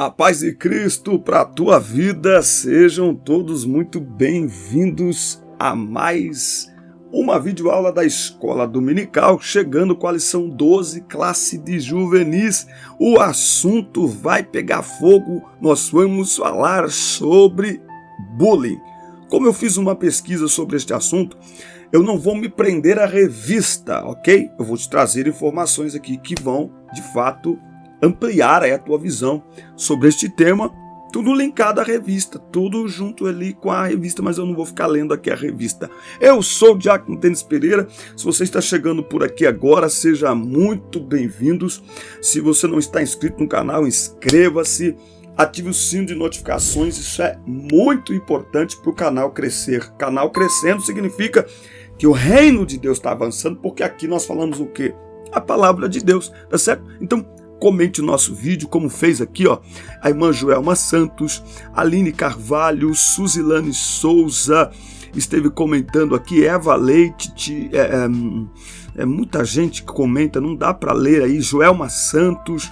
A paz de Cristo para a tua vida, sejam todos muito bem-vindos a mais uma videoaula da Escola Dominical, chegando com a lição 12, classe de juvenis. O assunto vai pegar fogo, nós vamos falar sobre bullying. Como eu fiz uma pesquisa sobre este assunto, eu não vou me prender à revista, ok? Eu vou te trazer informações aqui que vão, de fato, ampliar aí a tua visão sobre este tema, tudo linkado à revista, tudo junto ali com a revista, mas eu não vou ficar lendo aqui a revista. Eu sou o Diácono Denis Pereira. Se você está chegando por aqui agora, seja muito bem-vindos. Se você não está inscrito no canal, inscreva-se, ative o sino de notificações, isso é muito importante para o canal crescer. Canal crescendo significa que o reino de Deus está avançando, porque aqui nós falamos o quê? A palavra de Deus, tá certo? Então, comente o nosso vídeo, como fez aqui, ó, a irmã Joelma Santos, Aline Carvalho, Suzilane Souza, esteve comentando aqui, Eva Leite, muita gente que comenta, não dá para ler aí, Joelma Santos,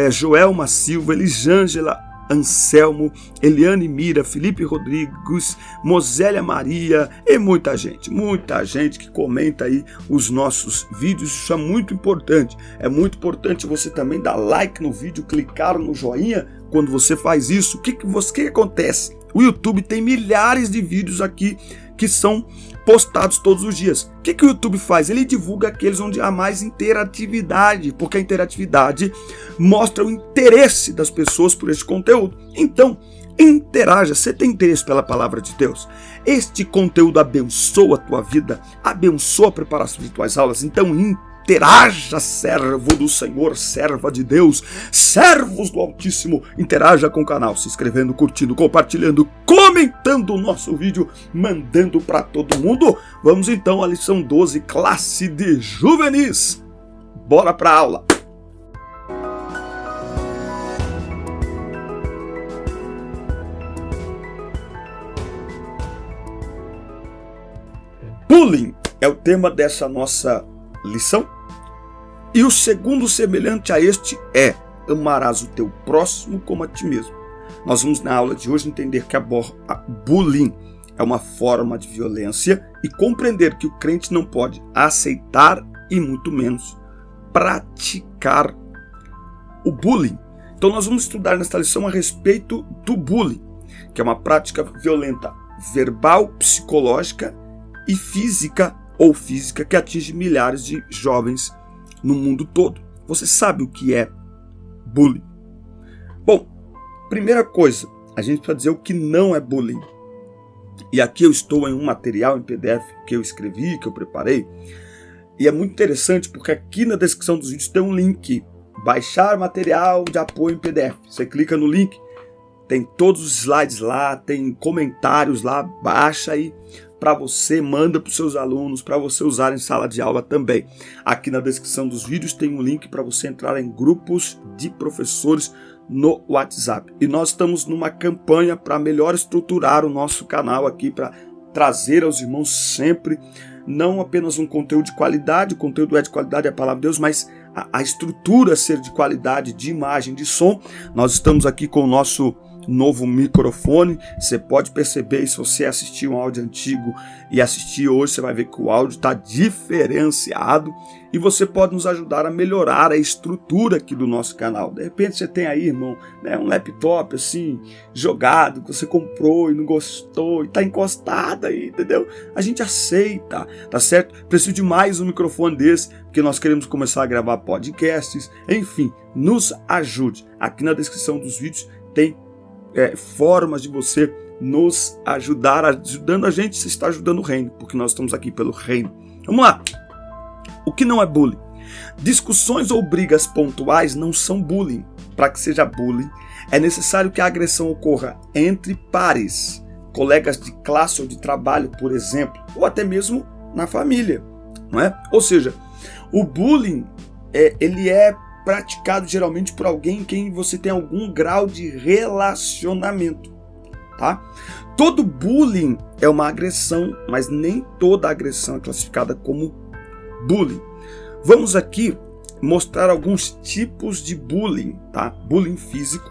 Joelma Silva, Elisângela Anselmo, Eliane Mira, Felipe Rodrigues, Mosélia Maria e muita gente que comenta aí os nossos vídeos. Isso é muito importante. É muito importante você também dar like no vídeo, clicar no joinha. Quando você faz isso, o que acontece? O YouTube tem milhares de vídeos aqui que são postados todos os dias. O que o YouTube faz? Ele divulga aqueles onde há mais interatividade, porque a interatividade mostra o interesse das pessoas por este conteúdo. Então, interaja. Você tem interesse pela palavra de Deus? Este conteúdo abençoa a tua vida, abençoa a preparação de tuas aulas. Então, interaja, servo do Senhor, serva de Deus, servos do Altíssimo. Interaja com o canal, se inscrevendo, curtindo, compartilhando, comentando o nosso vídeo, mandando para todo mundo. Vamos então à lição 12, classe de juvenis. Bora para a aula. Bullying é o tema dessa nossa lição. E o segundo semelhante a este é: amarás o teu próximo como a ti mesmo. Nós vamos na aula de hoje entender que bullying é uma forma de violência e compreender que o crente não pode aceitar e muito menos praticar o bullying. Então nós vamos estudar nesta lição a respeito do bullying, que é uma prática violenta verbal, psicológica e física que atinge milhares de jovens no mundo todo. Você sabe o que é bullying? Bom, primeira coisa, a gente precisa dizer o que não é bullying. E aqui eu estou em um material em PDF que eu escrevi, que eu preparei. E é muito interessante porque aqui na descrição dos vídeos tem um link. Baixar material de apoio em PDF. Você clica no link, tem todos os slides lá, tem comentários lá, baixa aí para você, manda para os seus alunos, para você usar em sala de aula também. Aqui na descrição dos vídeos tem um link para você entrar em grupos de professores no WhatsApp. E nós estamos numa campanha para melhor estruturar o nosso canal aqui, para trazer aos irmãos sempre, não apenas um conteúdo de qualidade, o conteúdo é de qualidade, é a palavra de Deus, mas a estrutura ser de qualidade, de imagem, de som. Nós estamos aqui com o nosso novo microfone. Você pode perceber, se você assistir um áudio antigo e assistir hoje, você vai ver que o áudio está diferenciado e você pode nos ajudar a melhorar a estrutura aqui do nosso canal. De repente você tem aí, irmão, né, um laptop assim, jogado, que você comprou e não gostou e está encostado aí, entendeu? A gente aceita, tá certo? Preciso de mais um microfone desse, porque nós queremos começar a gravar podcasts, enfim, nos ajude. Aqui na descrição dos vídeos tem formas de você nos ajudar, ajudando a gente, você está ajudando o reino, porque nós estamos aqui pelo reino. Vamos lá! O que não é bullying? Discussões ou brigas pontuais não são bullying. Para que seja bullying, é necessário que a agressão ocorra entre pares, colegas de classe ou de trabalho, por exemplo, ou até mesmo na família, não é? Ou seja, o bullying ele é praticado geralmente por alguém em quem você tem algum grau de relacionamento, tá? Todo bullying é uma agressão, mas nem toda agressão é classificada como bullying. Vamos aqui mostrar alguns tipos de bullying, tá? Bullying físico,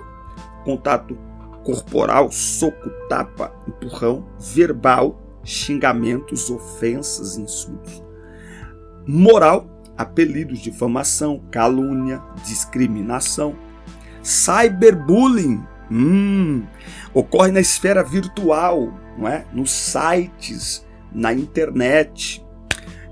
contato corporal, soco, tapa, empurrão, verbal, xingamentos, ofensas, insultos. Moral, apelidos, difamação, calúnia, discriminação. Cyberbullying, ocorre na esfera virtual, não é? Nos sites, na internet.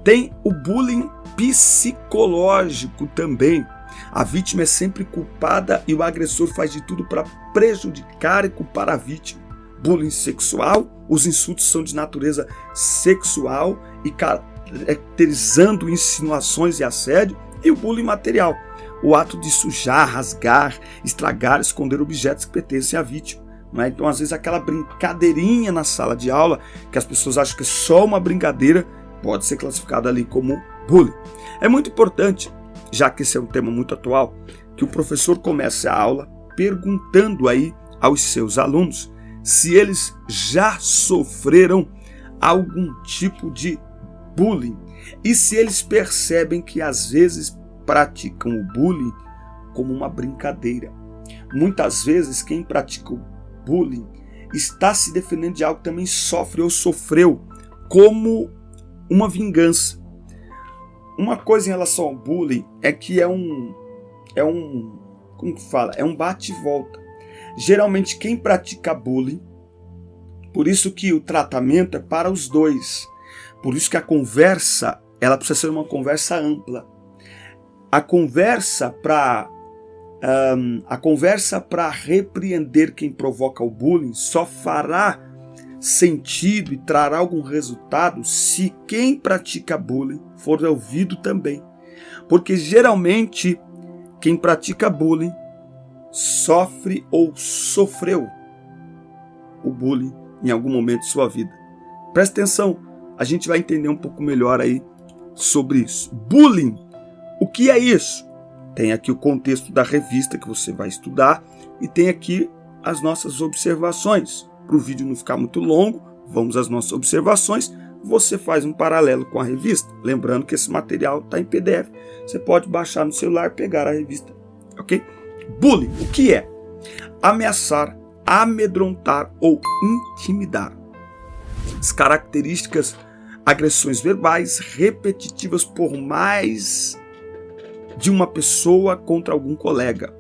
Tem o bullying psicológico também. A vítima é sempre culpada e o agressor faz de tudo para prejudicar e culpar a vítima. Bullying sexual, os insultos são de natureza sexual e caracterizando insinuações e assédio. E o bullying material, o ato de sujar, rasgar, estragar, esconder objetos que pertencem à vítima. Né? Então, às vezes, aquela brincadeirinha na sala de aula, que as pessoas acham que é só uma brincadeira, pode ser classificada ali como bullying. É muito importante, já que esse é um tema muito atual, que o professor comece a aula perguntando aí aos seus alunos se eles já sofreram algum tipo de bullying e se eles percebem que às vezes praticam o bullying como uma brincadeira. Muitas vezes quem pratica o bullying está se defendendo de algo que também sofre ou sofreu como uma vingança. Uma coisa em relação ao bullying é que é um bate e volta. Geralmente quem pratica bullying, por isso que o tratamento é para os dois. Por isso que a conversa, ela precisa ser uma conversa ampla. A conversa para repreender quem provoca o bullying só fará sentido e trará algum resultado se quem pratica bullying for ouvido também. Porque geralmente quem pratica bullying sofre ou sofreu o bullying em algum momento de sua vida. Presta atenção, a gente vai entender um pouco melhor aí sobre isso. Bullying, o que é isso? Tem aqui o contexto da revista que você vai estudar e tem aqui as nossas observações. Para o vídeo não ficar muito longo, vamos às nossas observações. Você faz um paralelo com a revista. Lembrando que esse material está em PDF. Você pode baixar no celular e pegar a revista. Ok? Bullying, o que é? Ameaçar, amedrontar ou intimidar. As características: agressões verbais repetitivas por mais de uma pessoa contra algum colega.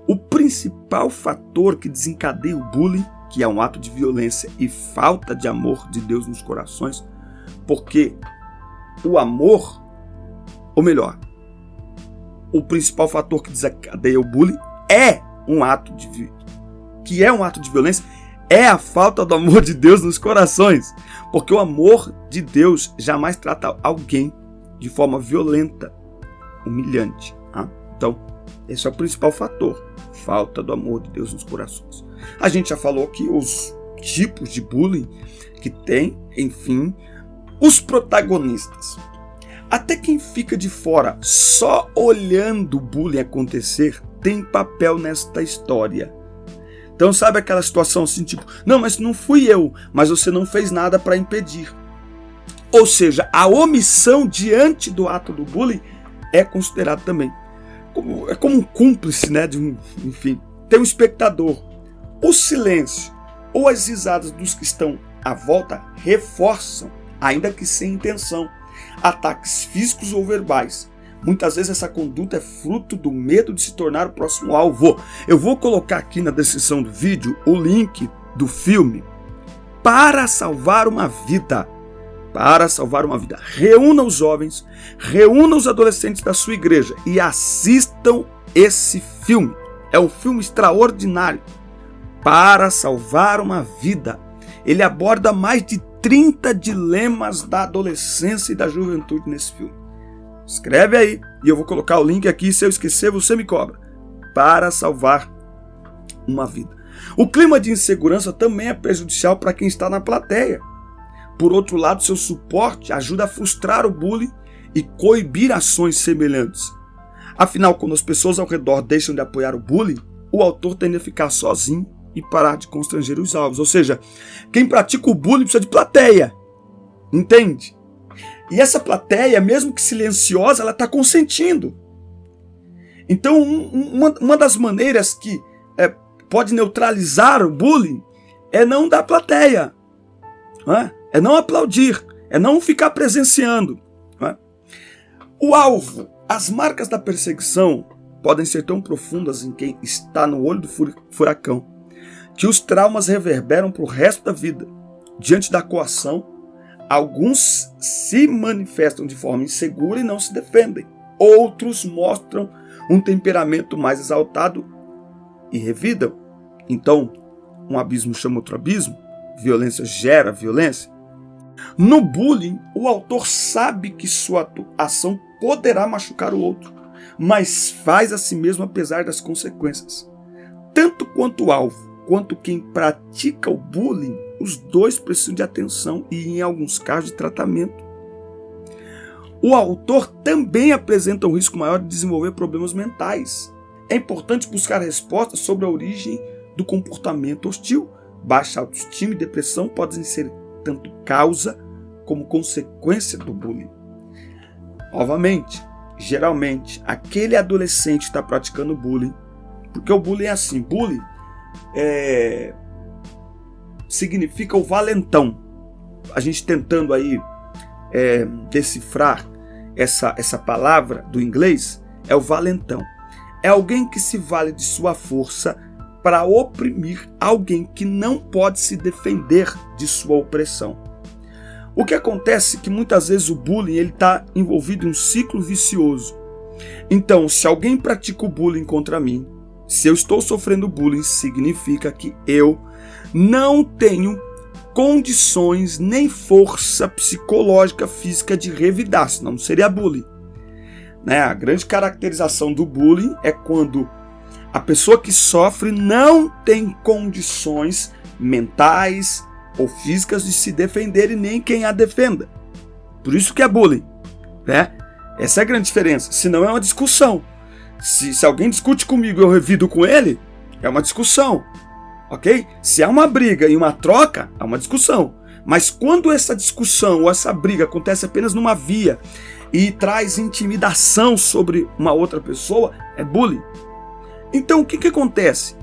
O principal fator que desencadeia o bullying, que é um ato de violência e falta de amor de Deus nos corações, porque o amor, ou melhor, o principal fator que desencadeia o bullying é um ato de violência, é a falta do amor de Deus nos corações, porque o amor de Deus jamais trata alguém de forma violenta, humilhante. Tá? Então, esse é o principal fator, falta do amor de Deus nos corações. A gente já falou aqui os tipos de bullying que tem, enfim, os protagonistas. Até quem fica de fora só olhando o bullying acontecer tem papel nesta história. Então sabe aquela situação assim, tipo, não, mas não fui eu, mas você não fez nada para impedir. Ou seja, a omissão diante do ato do bullying é considerado também como um cúmplice, né? Enfim, tem um espectador. O silêncio ou as risadas dos que estão à volta reforçam, ainda que sem intenção, ataques físicos ou verbais. Muitas vezes essa conduta é fruto do medo de se tornar o próximo alvo. Eu vou colocar aqui na descrição do vídeo o link do filme Para Salvar uma Vida. Para salvar uma vida. Reúna os jovens, reúna os adolescentes da sua igreja e assistam esse filme. É um filme extraordinário. Para Salvar uma Vida. Ele aborda mais de 30 dilemas da adolescência e da juventude nesse filme. Escreve aí e eu vou colocar o link aqui. Se eu esquecer, você me cobra. Para Salvar uma Vida. O clima de insegurança também é prejudicial para quem está na plateia. Por outro lado, seu suporte ajuda a frustrar o bullying e coibir ações semelhantes. Afinal, quando as pessoas ao redor deixam de apoiar o bullying, o autor tende a ficar sozinho e parar de constranger os alvos. Ou seja, quem pratica o bullying precisa de plateia. Entende? E essa plateia, mesmo que silenciosa, ela está consentindo. Então, uma das maneiras que pode neutralizar o bullying é não dar plateia, é não aplaudir, é não ficar presenciando. O alvo, as marcas da perseguição podem ser tão profundas em quem está no olho do furacão, que os traumas reverberam para o resto da vida. Diante da coação, alguns se manifestam de forma insegura e não se defendem. Outros mostram um temperamento mais exaltado e revidam. Então, um abismo chama outro abismo, violência gera violência. No bullying, o autor sabe que sua ação poderá machucar o outro, mas faz a si mesmo apesar das consequências. Tanto quanto o alvo, quanto quem pratica o bullying, os dois precisam de atenção e, em alguns casos, de tratamento. O autor também apresenta um risco maior de desenvolver problemas mentais. É importante buscar respostas sobre a origem do comportamento hostil. Baixa autoestima e depressão podem ser tanto causa como consequência do bullying. Novamente, geralmente, aquele adolescente que está praticando bullying, porque o bullying é assim, bullying significa o valentão. A gente tentando aí decifrar essa palavra do inglês, é o valentão. É alguém que se vale de sua força para oprimir alguém que não pode se defender de sua opressão. O que acontece é que muitas vezes o bullying está envolvido em um ciclo vicioso. Então, se alguém pratica o bullying contra mim, se eu estou sofrendo bullying, significa que eu não tenho condições nem força psicológica, física de revidar, senão não seria bullying. A grande caracterização do bullying é quando a pessoa que sofre não tem condições mentais ou físicas de se defender e nem quem a defenda. Por isso que é bullying. Essa é a grande diferença. Senão é uma discussão. Se alguém discute comigo e eu revido com ele, é uma discussão. Ok? Se há uma briga e uma troca, é uma discussão. Mas quando essa discussão ou essa briga acontece apenas numa via e traz intimidação sobre uma outra pessoa, é bullying. Então o que acontece?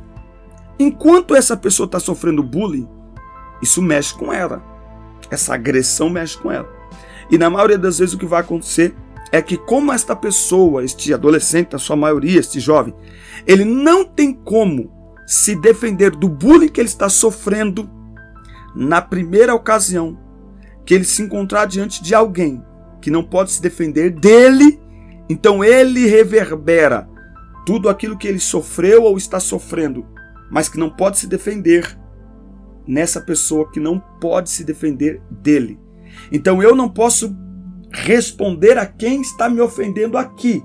Enquanto essa pessoa está sofrendo bullying, isso mexe com ela. Essa agressão mexe com ela. E na maioria das vezes o que vai acontecer é que, como esta pessoa, este adolescente, na sua maioria, este jovem, ele não tem como se defender do bullying que ele está sofrendo, na primeira ocasião que ele se encontrar diante de alguém que não pode se defender dele, então ele reverbera tudo aquilo que ele sofreu ou está sofrendo, mas que não pode se defender nessa pessoa que não pode se defender dele. Então eu não posso responder a quem está me ofendendo aqui.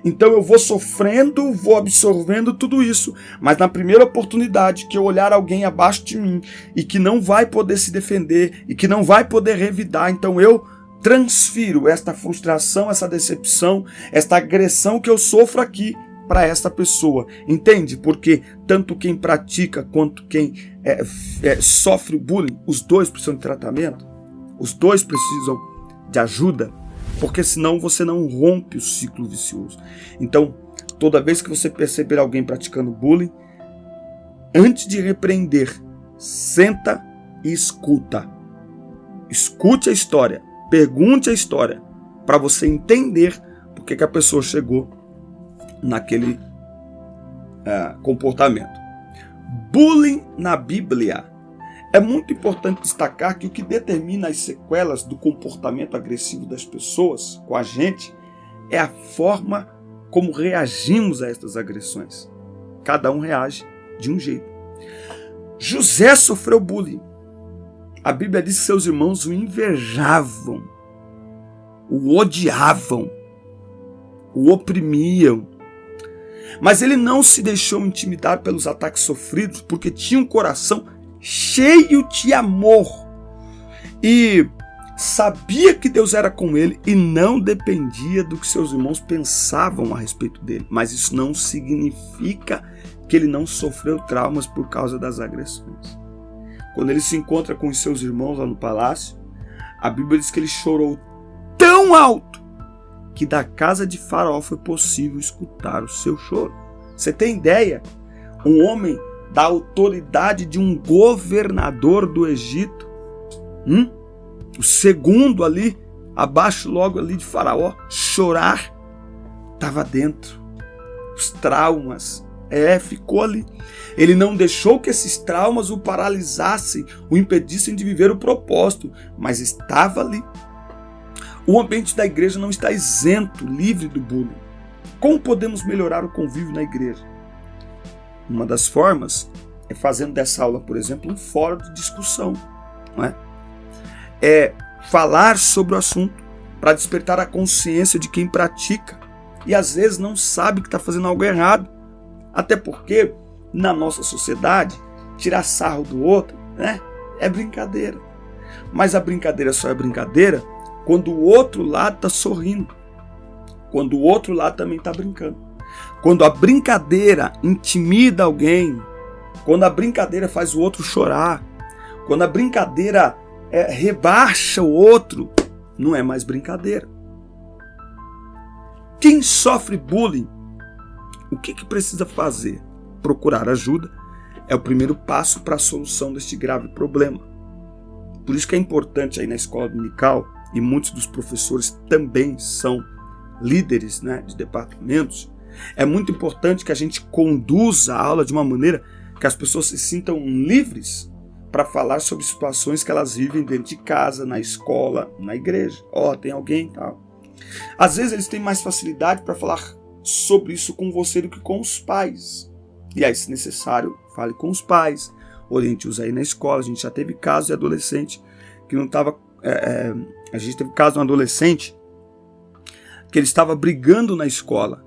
Então eu vou sofrendo, vou absorvendo tudo isso, mas na primeira oportunidade que eu olhar alguém abaixo de mim e que não vai poder se defender e que não vai poder revidar, então eu transfiro esta frustração, essa decepção, esta agressão que eu sofro aqui para essa pessoa. Entende? Porque tanto quem pratica quanto quem sofre o bullying, os dois precisam de tratamento, os dois precisam de ajuda, porque senão você não rompe o ciclo vicioso. Então, toda vez que você perceber alguém praticando bullying, antes de repreender, senta e escuta. Escute a história, pergunte a história, para você entender por que a pessoa chegou naquele comportamento. Bullying na Bíblia. É muito importante destacar que o que determina as sequelas do comportamento agressivo das pessoas com a gente é a forma como reagimos a estas agressões. Cada um reage de um jeito. José sofreu bullying. A Bíblia diz que seus irmãos o invejavam, o odiavam, o oprimiam. Mas ele não se deixou intimidar pelos ataques sofridos, porque tinha um coração cheio de amor e sabia que Deus era com ele e não dependia do que seus irmãos pensavam a respeito dele. Mas isso não significa que ele não sofreu traumas por causa das agressões. Quando ele se encontra com os seus irmãos lá no palácio, a Bíblia diz que ele chorou tão alto que da casa de Faraó foi possível escutar o seu choro. Você tem ideia? Um homem da autoridade de um governador do Egito, o segundo ali, abaixo logo ali de Faraó, chorar, estava dentro. Os traumas, ficou ali. Ele não deixou que esses traumas o paralisassem, o impedissem de viver o propósito, mas estava ali. O ambiente da igreja não está isento, livre do bullying. Como podemos melhorar o convívio na igreja? Uma das formas é fazendo dessa aula, por exemplo, um fórum de discussão. Não é? É falar sobre o assunto para despertar a consciência de quem pratica e às vezes não sabe que está fazendo algo errado. Até porque, na nossa sociedade, tirar sarro do outro, né, é brincadeira. Mas a brincadeira só é brincadeira quando o outro lado está sorrindo. Quando o outro lado também está brincando. Quando a brincadeira intimida alguém, quando a brincadeira faz o outro chorar, quando a brincadeira rebaixa o outro, não é mais brincadeira. Quem sofre bullying, o que precisa fazer? Procurar ajuda é o primeiro passo para a solução deste grave problema. Por isso que é importante aí na escola dominical, e muitos dos professores também são líderes, né, de departamentos, é muito importante que a gente conduza a aula de uma maneira que as pessoas se sintam livres para falar sobre situações que elas vivem dentro de casa, na escola, na igreja. Tem alguém e tal. Às vezes eles têm mais facilidade para falar sobre isso com você do que com os pais. E aí, se necessário, fale com os pais, oriente-os aí na escola. A gente já teve casos de adolescente que não estava... a gente teve caso de um adolescente que ele estava brigando na escola.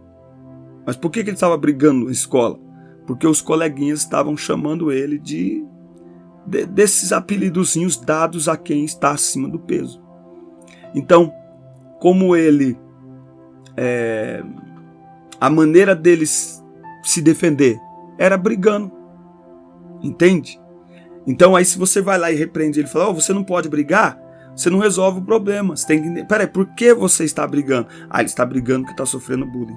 Mas por que ele estava brigando na escola? Porque os coleguinhas estavam chamando ele desses apelidozinhos dados a quem está acima do peso. Então, como ele... a maneira deles se defender era brigando. Entende? Então aí se você vai lá e repreende ele e fala, você não pode brigar, você não resolve o problema. Você tem que entender, peraí, por que você está brigando? Ele está brigando porque está sofrendo bullying.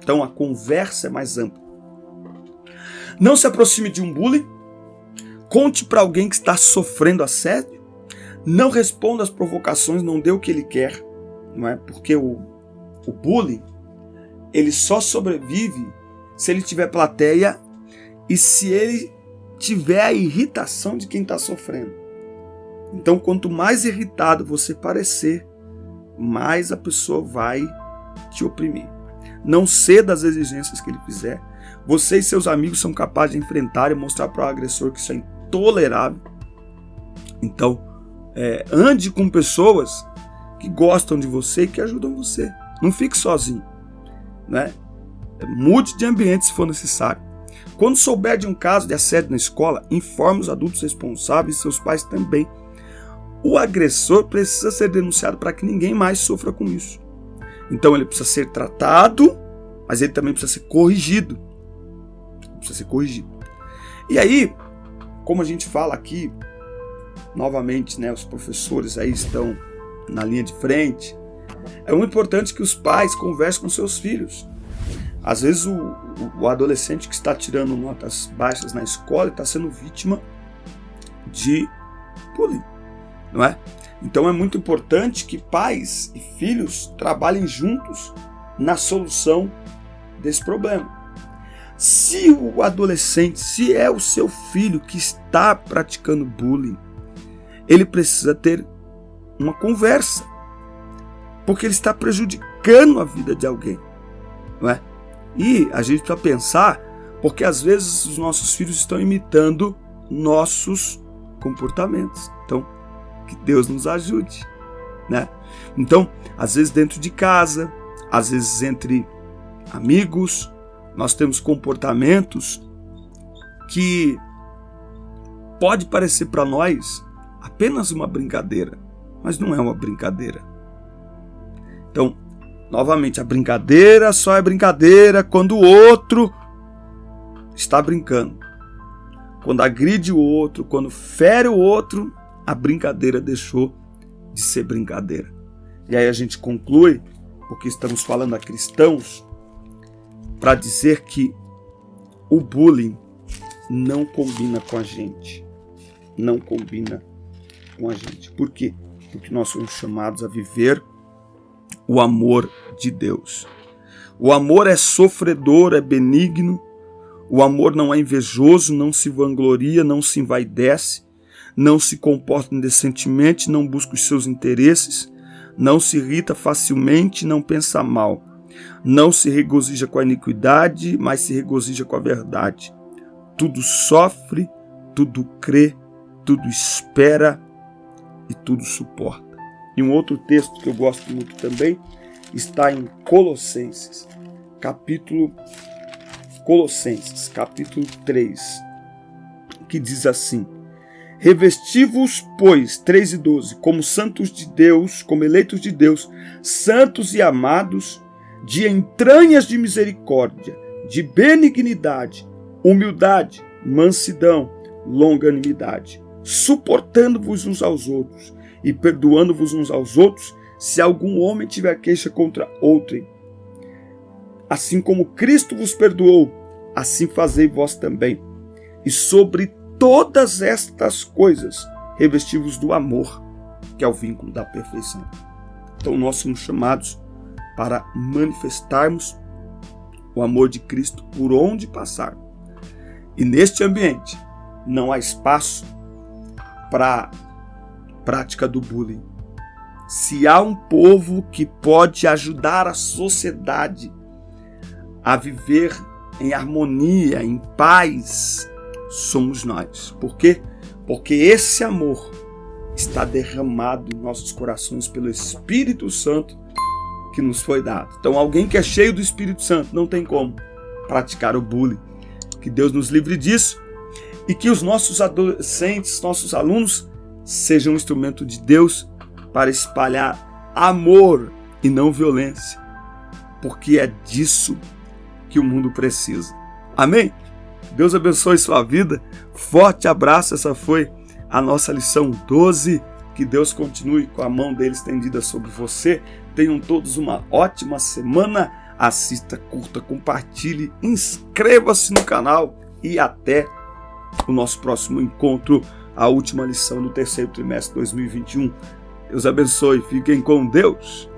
Então a conversa é mais ampla. Não se aproxime de um bullying. Conte para alguém que está sofrendo assédio. Não responda às provocações, não dê o que ele quer. Não é? Porque o bullying, ele só sobrevive se ele tiver plateia e se ele tiver a irritação de quem está sofrendo. Então, quanto mais irritado você parecer, mais a pessoa vai te oprimir. Não ceda às exigências que ele fizer. Você e seus amigos são capazes de enfrentar e mostrar para o agressor que isso é intolerável. Então, ande com pessoas que gostam de você e que ajudam você. Não fique sozinho, né? Mude de ambiente se for necessário. Quando souber de um caso de assédio na escola, informe os adultos responsáveis e seus pais também. O agressor precisa ser denunciado para que ninguém mais sofra com isso. Então ele precisa ser tratado, mas ele também precisa ser corrigido. E aí, como a gente fala aqui, novamente, né, os professores aí estão na linha de frente, é muito importante que os pais conversem com seus filhos. Às vezes o adolescente que está tirando notas baixas na escola está sendo vítima de bullying, não é? Então é muito importante que pais e filhos trabalhem juntos na solução desse problema. Se o adolescente, se é o seu filho que está praticando bullying, ele precisa ter uma conversa, porque ele está prejudicando a vida de alguém, não é? E a gente precisa pensar, porque às vezes os nossos filhos estão imitando nossos comportamentos. Então, que Deus nos ajude, né? Então, às vezes dentro de casa, às vezes entre amigos, nós temos comportamentos que pode parecer para nós apenas uma brincadeira, mas não é uma brincadeira. Então, novamente, a brincadeira só é brincadeira quando o outro está brincando. Quando agride o outro, quando fere o outro, a brincadeira deixou de ser brincadeira. E aí a gente conclui, porque estamos falando a cristãos, para dizer que o bullying não combina com a gente. Não combina com a gente. Por quê? Porque nós somos chamados a viver o amor de Deus. O amor é sofredor, é benigno. O amor não é invejoso, não se vangloria, não se envaidece, não se comporta indecentemente, não busca os seus interesses, não se irrita facilmente, não pensa mal. Não se regozija com a iniquidade, mas se regozija com a verdade. Tudo sofre, tudo crê, tudo espera e tudo suporta. E um outro texto que eu gosto muito também está em Colossenses, capítulo 3, que diz assim: revesti-vos, pois, 3:12, como santos de Deus, como eleitos de Deus, santos e amados, de entranhas de misericórdia, de benignidade, humildade, mansidão, longanimidade, suportando-vos uns aos outros e perdoando-vos uns aos outros, se algum homem tiver queixa contra outrem. Assim como Cristo vos perdoou, assim fazei vós também. E sobre todas estas coisas, revesti-vos do amor, que é o vínculo da perfeição. Então nós somos chamados para manifestarmos o amor de Cristo por onde passar. E neste ambiente não há espaço para prática do bullying. Se há um povo que pode ajudar a sociedade a viver em harmonia, em paz, somos nós. Por quê? Porque esse amor está derramado em nossos corações pelo Espírito Santo que nos foi dado. Então alguém que é cheio do Espírito Santo não tem como praticar o bullying. Que Deus nos livre disso e que os nossos adolescentes, nossos alunos sejam um instrumento de Deus para espalhar amor e não violência, porque é disso que o mundo precisa. Amém? Deus abençoe sua vida. Forte abraço. Essa foi a nossa lição 12. Que Deus continue com a mão dele estendida sobre você. Tenham todos uma ótima semana. Assista, curta, compartilhe, inscreva-se no canal e até o nosso próximo encontro, a última lição do terceiro trimestre de 2021. Deus abençoe. Fiquem com Deus.